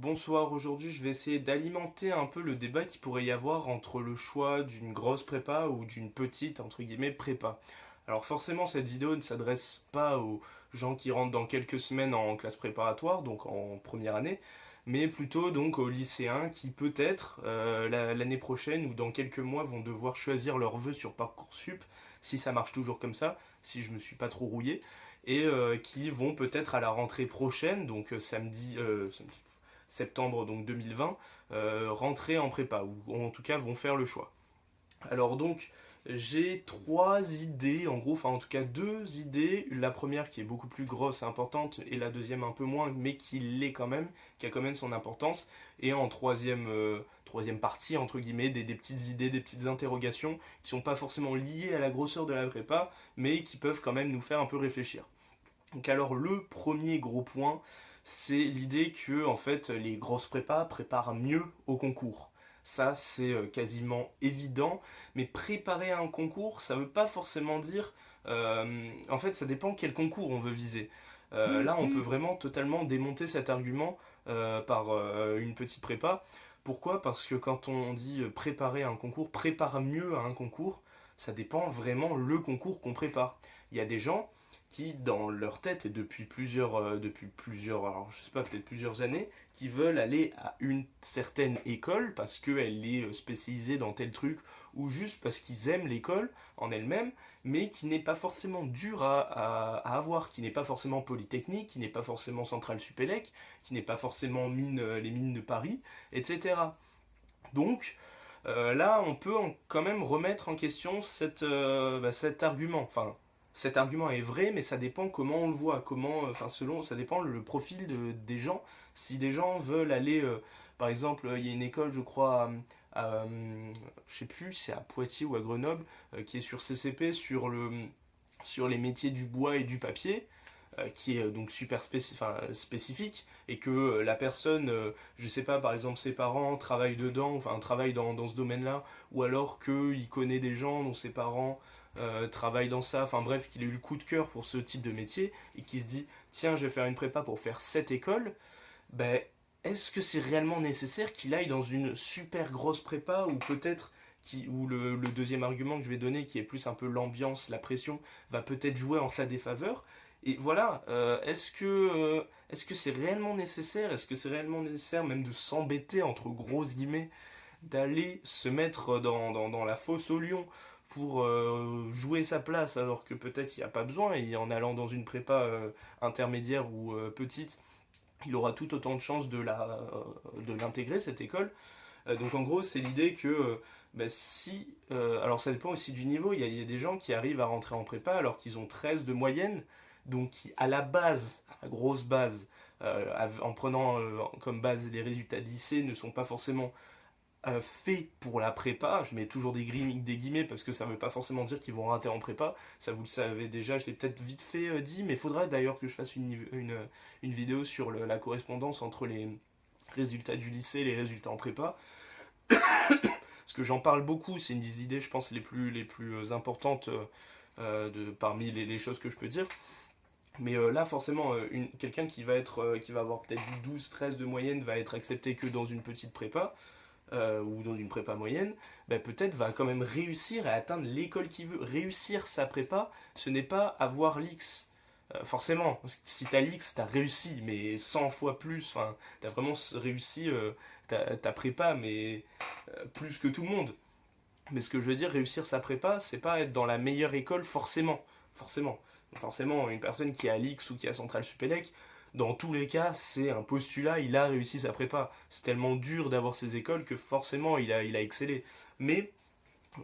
Bonsoir, aujourd'hui je vais essayer d'alimenter un peu le débat qu'il pourrait y avoir entre le choix d'une grosse prépa ou d'une petite, entre guillemets, prépa. Alors forcément cette vidéo ne s'adresse pas aux gens qui rentrent dans quelques semaines en classe préparatoire, donc en première année, mais plutôt donc aux lycéens qui peut-être l'année prochaine ou dans quelques mois vont devoir choisir leurs vœux sur Parcoursup, si ça marche toujours comme ça, si je me suis pas trop rouillé, et qui vont peut-être à la rentrée prochaine, donc septembre donc 2020, rentrer en prépa, ou en tout cas vont faire le choix. Alors donc, j'ai trois idées, en gros, enfin en tout cas deux idées. La première qui est beaucoup plus grosse et importante, et la deuxième un peu moins, mais qui l'est quand même, qui a quand même son importance. Et en troisième partie, entre guillemets, des petites idées, des petites interrogations, qui sont pas forcément liées à la grosseur de la prépa, mais qui peuvent quand même nous faire un peu réfléchir. Donc alors le premier gros point, c'est l'idée que en fait les grosses prépas préparent mieux au concours. Ça c'est quasiment évident, mais préparer un concours, ça veut pas forcément dire. En fait, ça dépend quel concours on veut viser. Là, on peut vraiment totalement démonter cet argument par une petite prépa. Pourquoi? Parce que quand on dit préparer un concours, prépare mieux à un concours, ça dépend vraiment le concours qu'on prépare. Il y a des gens qui, dans leur tête, et depuis plusieurs, alors je sais pas, peut-être plusieurs années, qui veulent aller à une certaine école parce qu'elle est spécialisée dans tel truc, ou juste parce qu'ils aiment l'école en elle-même, mais qui n'est pas forcément dur à avoir, qui n'est pas forcément Polytechnique, qui n'est pas forcément Centrale Supélec, qui n'est pas forcément les mines de Paris, etc. Donc, là, on peut quand même remettre en question cet argument. Enfin, cet argument est vrai, mais ça dépend comment on le voit, ça dépend le profil des gens. Si des gens veulent aller, par exemple, il y a une école, je crois, je sais plus, c'est à Poitiers ou à Grenoble, qui est sur CCP, sur les métiers du bois et du papier, qui est donc super spécifique, et que la personne, je sais pas, par exemple ses parents travaillent dedans, enfin travaillent dans ce domaine-là, ou alors qu'il connaît des gens dont ses parents travaillent dans ça, enfin bref, qu'il a eu le coup de cœur pour ce type de métier, et qui se dit, tiens, je vais faire une prépa pour faire cette école, ben, est-ce que c'est réellement nécessaire qu'il aille dans une super grosse prépa, ou peut-être ou le deuxième argument que je vais donner, qui est plus un peu l'ambiance, la pression, va peut-être jouer en sa défaveur. Et voilà, est-ce que c'est réellement nécessaire? Est-ce que c'est réellement nécessaire même de s'embêter, entre grosses guillemets, d'aller se mettre dans la fosse au lion pour jouer sa place alors que peut-être il n'y a pas besoin, et en allant dans une prépa intermédiaire ou petite, il aura tout autant de chances de l'intégrer, cette école. Donc en gros, c'est l'idée que bah, si... alors ça dépend aussi du niveau, il y a des gens qui arrivent à rentrer en prépa alors qu'ils ont 13 de moyenne, donc qui à la base, à la grosse base, en prenant comme base les résultats de lycée, ne sont pas forcément faits pour la prépa. Je mets toujours des guillemets parce que ça ne veut pas forcément dire qu'ils vont rater en prépa. Ça vous le savez déjà, je l'ai peut-être vite fait dit, mais il faudrait d'ailleurs que je fasse une vidéo sur la correspondance entre les résultats du lycée et les résultats en prépa. Parce que j'en parle beaucoup, c'est une des idées, je pense, les plus importantes parmi les choses que je peux dire. Mais là, forcément, quelqu'un qui va avoir peut-être 12-13 de moyenne va être accepté que dans une petite prépa, ou dans une prépa moyenne, bah, peut-être va quand même réussir à atteindre l'école qu'il veut. Réussir sa prépa, ce n'est pas avoir l'X. Forcément, si t'as l'X, t'as réussi, mais 100 fois plus. Enfin, t'as vraiment réussi ta prépa, mais plus que tout le monde. Mais ce que je veux dire, réussir sa prépa, c'est pas être dans la meilleure école forcément. Forcément. Forcément, une personne qui a l'X ou qui a Centrale Supélec, dans tous les cas, c'est un postulat, il a réussi sa prépa. C'est tellement dur d'avoir ces écoles que forcément il a excellé. Mais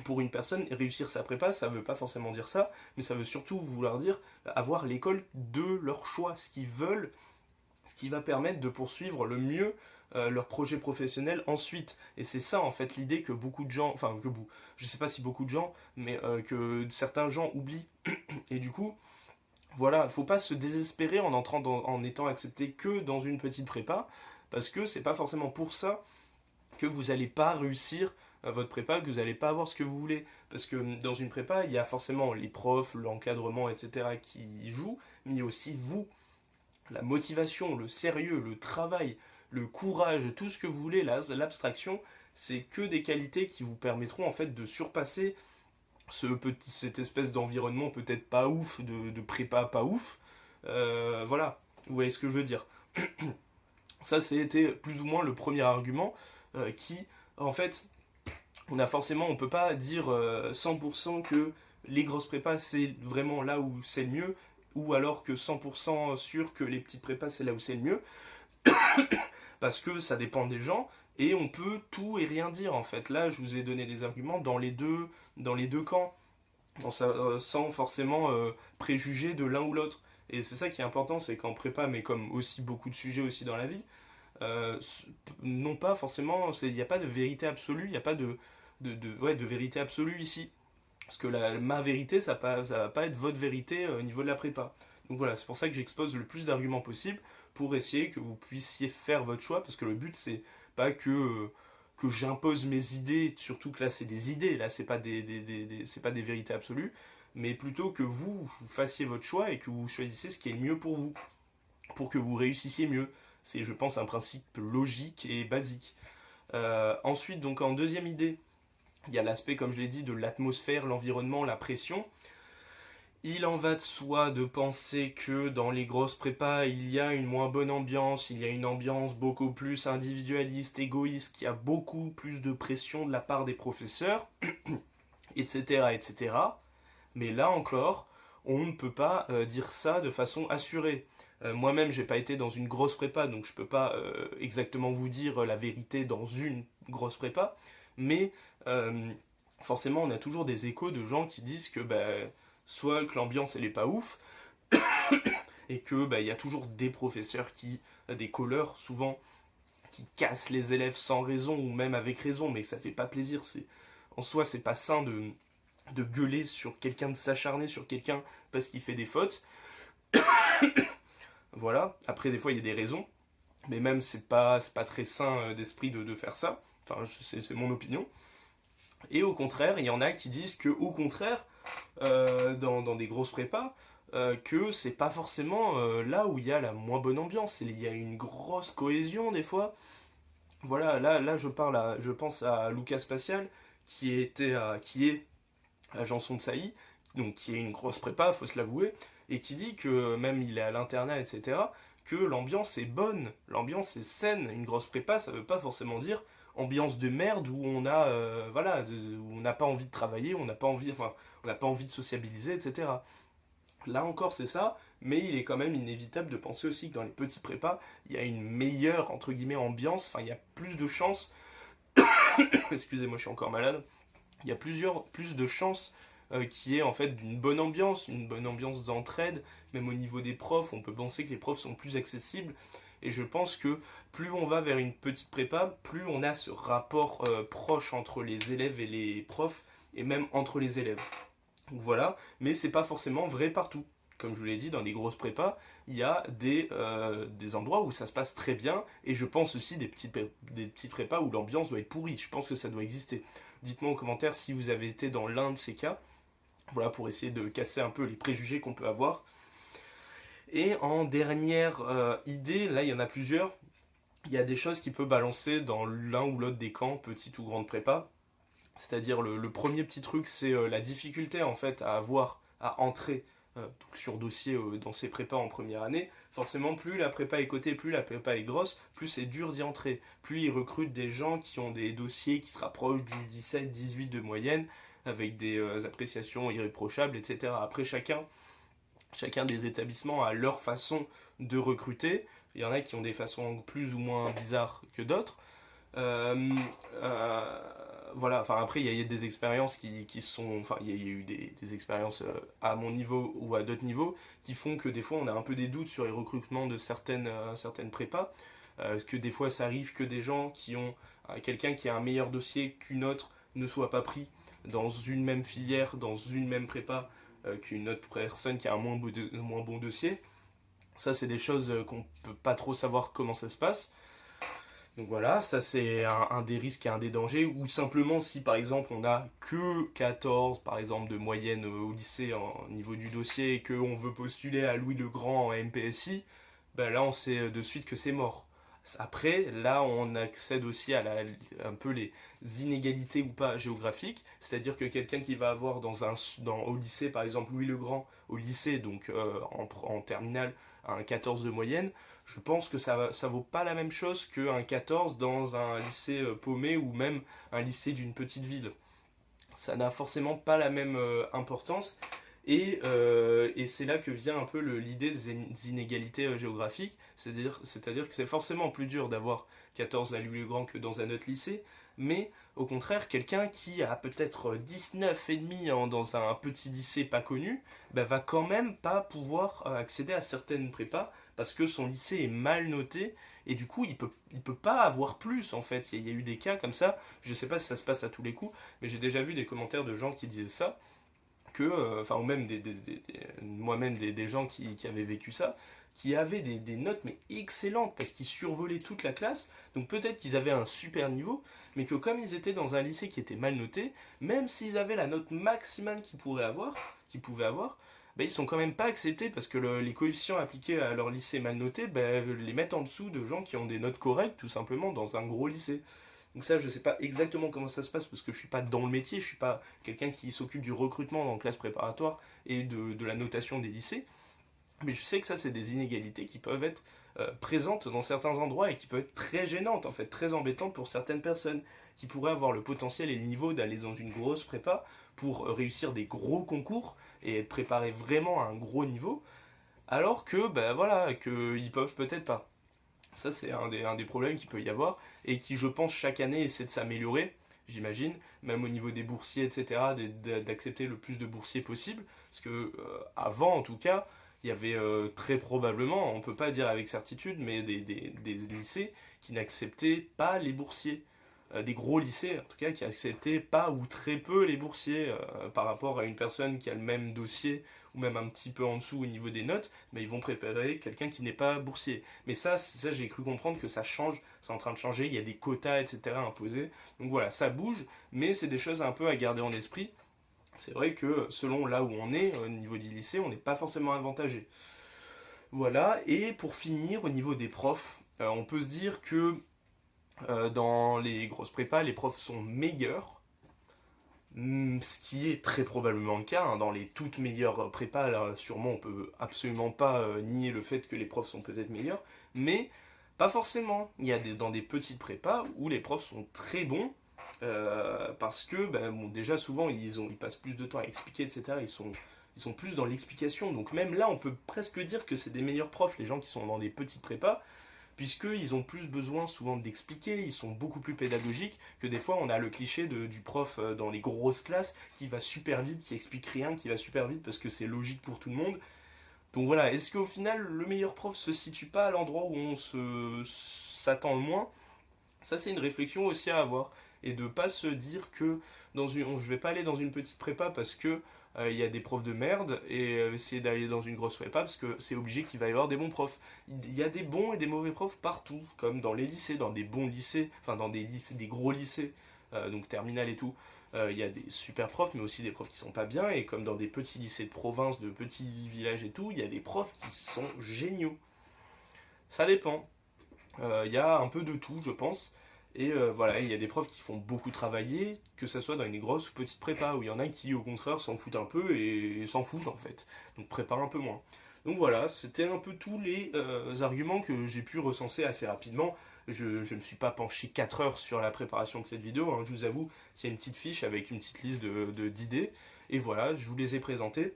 pour une personne, réussir sa prépa, ça veut pas forcément dire ça, mais ça veut surtout vouloir dire avoir l'école de leur choix, ce qu'ils veulent, ce qui va permettre de poursuivre le mieux leur projet professionnel ensuite. Et c'est ça en fait l'idée que beaucoup de gens, enfin je sais pas si beaucoup de gens, mais que certains gens oublient. Et du coup, voilà, faut pas se désespérer en étant accepté que dans une petite prépa, parce que c'est pas forcément pour ça que vous n'allez pas réussir votre prépa, que vous n'allez pas avoir ce que vous voulez. Parce que dans une prépa, il y a forcément les profs, l'encadrement, etc. qui jouent, mais il y a aussi vous, la motivation, le sérieux, le travail le courage, tout ce que vous voulez, l'abstraction, c'est que des qualités qui vous permettront en fait de surpasser cette espèce d'environnement peut-être pas ouf, de prépa pas ouf. Voilà, vous voyez ce que je veux dire. Ça, c'était plus ou moins le premier argument qui, en fait, on peut pas dire 100% que les grosses prépas c'est vraiment là où c'est le mieux, ou alors que 100% sûr que les petites prépas c'est là où c'est le mieux, parce que ça dépend des gens, et on peut tout et rien dire en fait. Là, je vous ai donné des arguments dans les deux camps, sans forcément préjuger de l'un ou l'autre. Et c'est ça qui est important, c'est qu'en prépa, mais comme aussi beaucoup de sujets aussi dans la vie, euh, non pas forcément, il n'y a pas de vérité absolue, il n'y a pas de vérité absolue ici. Parce que ma vérité, ça va pas être votre vérité au niveau de la prépa. Donc voilà, c'est pour ça que j'expose le plus d'arguments possible pour essayer que vous puissiez faire votre choix, parce que le but, c'est pas que j'impose mes idées, surtout que là, c'est des idées, là, c'est pas c'est pas des vérités absolues, mais plutôt que vous fassiez votre choix et que vous choisissez ce qui est le mieux pour vous, pour que vous réussissiez mieux. C'est, je pense, un principe logique et basique. Ensuite, donc en deuxième idée, il y a l'aspect, comme je l'ai dit, de l'atmosphère, l'environnement, la pression. Il en va de soi de penser que dans les grosses prépas, il y a une moins bonne ambiance, il y a une ambiance beaucoup plus individualiste, égoïste, qui a beaucoup plus de pression de la part des professeurs, etc., etc. Mais là encore, on ne peut pas dire ça de façon assurée. Moi-même, j'ai pas été dans une grosse prépa, donc je peux pas exactement vous dire la vérité dans une grosse prépa, mais forcément, on a toujours des échos de gens qui disent que soit que l'ambiance elle est pas ouf, et que il y a toujours des professeurs des colleurs souvent, qui cassent les élèves sans raison ou même avec raison, mais ça fait pas plaisir. En soi, c'est pas sain de gueuler sur quelqu'un, de s'acharner sur quelqu'un parce qu'il fait des fautes. Voilà. Après, des fois, il y a des raisons, mais même c'est pas très sain d'esprit de faire ça. Enfin, c'est mon opinion. Et au contraire, il y en a qui disent que au contraire, dans des grosses prépas, que c'est pas forcément là où il y a la moins bonne ambiance. Il y a une grosse cohésion des fois. Voilà, là je pense à Lucas Spatial, qui est à Janson de Sailly, donc qui est une grosse prépa, faut se l'avouer, et qui dit que même il est à l'internat, etc., que l'ambiance est bonne, l'ambiance est saine. Une grosse prépa, ça veut pas forcément dire ambiance de merde où on a où on n'a pas envie de travailler, on n'a pas envie de sociabiliser, etc. Là encore c'est ça, mais il est quand même inévitable de penser aussi que dans les petits prépas, il y a une meilleure entre guillemets ambiance, enfin il y a plus de chances, excusez-moi je suis encore malade, il y a plus de chances qui est en fait une bonne ambiance d'entraide, même au niveau des profs, on peut penser que les profs sont plus accessibles, et je pense que plus on va vers une petite prépa, plus on a ce rapport proche entre les élèves et les profs, et même entre les élèves. Donc voilà, mais c'est pas forcément vrai partout. Comme je vous l'ai dit, dans des grosses prépas, il y a des endroits où ça se passe très bien, et je pense aussi des petits prépas où l'ambiance doit être pourrie. Je pense que ça doit exister. Dites-moi en commentaire si vous avez été dans l'un de ces cas, voilà, pour essayer de casser un peu les préjugés qu'on peut avoir. Et en dernière idée, là il y en a plusieurs, il y a des choses qui peuvent balancer dans l'un ou l'autre des camps, petite ou grande prépa. C'est-à-dire le premier petit truc, c'est la difficulté en fait à avoir, à entrer donc sur dossier dans ces prépas en première année. Forcément, plus la prépa est cotée, plus la prépa est grosse, plus c'est dur d'y entrer. Plus ils recrutent des gens qui ont des dossiers qui se rapprochent du 17-18 de moyenne, avec des appréciations irréprochables, etc. Après, chacun des établissements a leur façon de recruter. Il y en a qui ont des façons plus ou moins bizarres que d'autres. Euh, euh, voilà, enfin après il y a des expériences qui sont, enfin il y a eu des expériences à mon niveau ou à d'autres niveaux qui font que des fois on a un peu des doutes sur les recrutements de certaines prépas, que des fois ça arrive que des gens qui ont quelqu'un qui a un meilleur dossier qu'une autre ne soit pas pris dans une même filière, dans une même prépa qu'une autre personne qui a un moins bon dossier. Ça c'est des choses qu'on peut pas trop savoir comment ça se passe. Donc voilà, ça c'est un des risques et un des dangers, ou simplement si par exemple on a que 14 par exemple de moyenne au lycée au niveau du dossier et qu'on veut postuler à Louis le Grand en MPSI, ben là on sait de suite que c'est mort. Après, là, on accède aussi à un peu les inégalités ou pas géographiques, c'est-à-dire que quelqu'un qui va avoir au lycée, par exemple Louis le Grand, au lycée, donc en terminale, un 14 de moyenne, je pense que ça vaut pas la même chose qu'un 14 dans un lycée paumé ou même un lycée d'une petite ville. Ça n'a forcément pas la même importance. Et c'est là que vient un peu l'idée des inégalités géographiques, c'est-à-dire que c'est forcément plus dur d'avoir 14 à Louis-le-Grand que dans un autre lycée, mais au contraire, quelqu'un qui a peut-être 19 et demi dans un petit lycée pas connu, bah, va quand même pas pouvoir accéder à certaines prépas parce que son lycée est mal noté et du coup il peut pas avoir plus en fait. Il y a eu des cas comme ça, je sais pas si ça se passe à tous les coups, mais j'ai déjà vu des commentaires de gens qui disaient ça ou même moi-même des gens qui avaient vécu ça, qui avaient des notes mais excellentes parce qu'ils survolaient toute la classe, donc peut-être qu'ils avaient un super niveau, mais que comme ils étaient dans un lycée qui était mal noté, même s'ils avaient la note maximale qu'ils pouvaient avoir, ben, ils sont quand même pas acceptés parce que les coefficients appliqués à leur lycée mal noté les mettent en dessous de gens qui ont des notes correctes tout simplement dans un gros lycée. Donc ça, je sais pas exactement comment ça se passe parce que je suis pas dans le métier, je suis pas quelqu'un qui s'occupe du recrutement dans classe préparatoire et de la notation des lycées. Mais je sais que ça, c'est des inégalités qui peuvent être présentes dans certains endroits et qui peuvent être très gênantes, en fait, très embêtantes pour certaines personnes qui pourraient avoir le potentiel et le niveau d'aller dans une grosse prépa pour réussir des gros concours et être préparés vraiment à un gros niveau, alors que, ben voilà, qu'ils peuvent peut-être pas. Ça, c'est un des problèmes qu'il peut y avoir et qui, je pense, chaque année essaie de s'améliorer, j'imagine, même au niveau des boursiers, etc., d'accepter le plus de boursiers possible. Parce que, avant, en tout cas, il y avait très probablement, on ne peut pas dire avec certitude, mais des lycées qui n'acceptaient pas les boursiers. Des gros lycées, en tout cas, qui acceptaient pas ou très peu les boursiers par rapport à une personne qui a le même dossier ou même un petit peu en dessous au niveau des notes, mais ils vont préparer quelqu'un qui n'est pas boursier. Mais ça j'ai cru comprendre que ça change, c'est en train de changer, il y a des quotas, etc. imposés. Donc voilà, ça bouge, mais c'est des choses un peu à garder en esprit. C'est vrai que selon là où on est, au niveau du lycée, on n'est pas forcément avantagé. Voilà, et pour finir, au niveau des profs, on peut se dire que dans les grosses prépas, les profs sont meilleurs. Ce qui est très probablement le cas, hein, dans les toutes meilleures prépas, là, sûrement on peut absolument pas nier le fait que les profs sont peut-être meilleurs, mais pas forcément. Il y a dans des petites prépas où les profs sont très bons, parce que bon, déjà souvent ils passent plus de temps à expliquer, etc. Ils sont plus dans l'explication, donc même là on peut presque dire que c'est des meilleurs profs, les gens qui sont dans des petites prépas, puisqu'ils ont plus besoin souvent d'expliquer, ils sont beaucoup plus pédagogiques que des fois on a le cliché du prof dans les grosses classes qui va super vite, qui explique rien, qui va super vite parce que c'est logique pour tout le monde. Donc voilà, est-ce qu'au final le meilleur prof se situe pas à l'endroit où s'attend le moins? Ça c'est une réflexion aussi à avoir et de pas se dire que je vais pas aller dans une petite prépa parce que il y a des profs de merde et essayer d'aller dans une grosse prépa parce que c'est obligé qu'il va y avoir des bons profs. Il y a des bons et des mauvais profs partout, comme dans les lycées, dans des bons lycées, enfin dans des lycées, des gros lycées, donc terminal et tout. Il y a des super profs, mais aussi des profs qui sont pas bien, et comme dans des petits lycées de province, de petits villages et tout, il y a des profs qui sont géniaux. Ça dépend. Il y a un peu de tout, je pense. Et voilà, il y a des profs qui font beaucoup travailler, que ce soit dans une grosse ou petite prépa, où il y en a qui au contraire s'en foutent un peu et s'en foutent en fait. Donc prépare un peu moins. Donc voilà, c'était un peu tous les arguments que j'ai pu recenser assez rapidement. Je ne me suis pas penché 4 heures sur la préparation de cette vidéo, hein, je vous avoue, c'est une petite fiche avec une petite liste d'idées. Et voilà, je vous les ai présentées.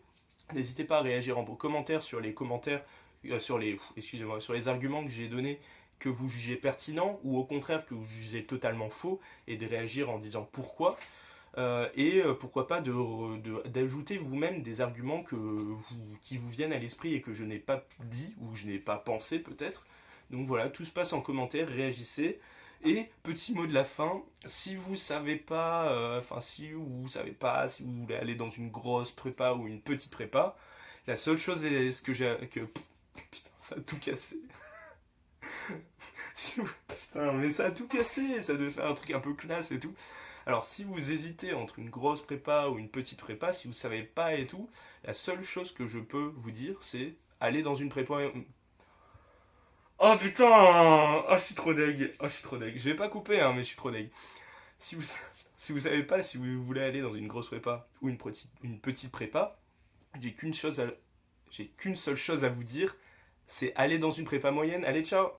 N'hésitez pas à réagir en commentaire sur les commentaires, excusez-moi, sur les arguments que j'ai donnés que vous jugez pertinents ou au contraire que vous jugez totalement faux et de réagir en disant pourquoi. Pourquoi pas d'ajouter vous-même des arguments qui vous viennent à l'esprit et que je n'ai pas dit ou je n'ai pas pensé peut-être. Donc voilà, tout se passe en commentaire, réagissez. Et petit mot de la fin, si vous savez pas, si vous savez pas si vous voulez aller dans une grosse prépa ou une petite prépa, la seule chose est putain, ça a tout cassé. Putain, mais ça a tout cassé, ça devait faire un truc un peu classe et tout. Alors, si vous hésitez entre une grosse prépa ou une petite prépa, si vous savez pas et tout, la seule chose que je peux vous dire, c'est aller dans une prépa. Oh putain! Oh, je suis trop deg. Oh, je suis trop deg. Je vais pas couper, hein, mais je suis trop deg. Si vous, si vous savez pas si vous voulez aller dans une grosse prépa ou une petite prépa, j'ai qu'une chose à, j'ai qu'une seule chose à vous dire, c'est aller dans une prépa moyenne. Allez, ciao!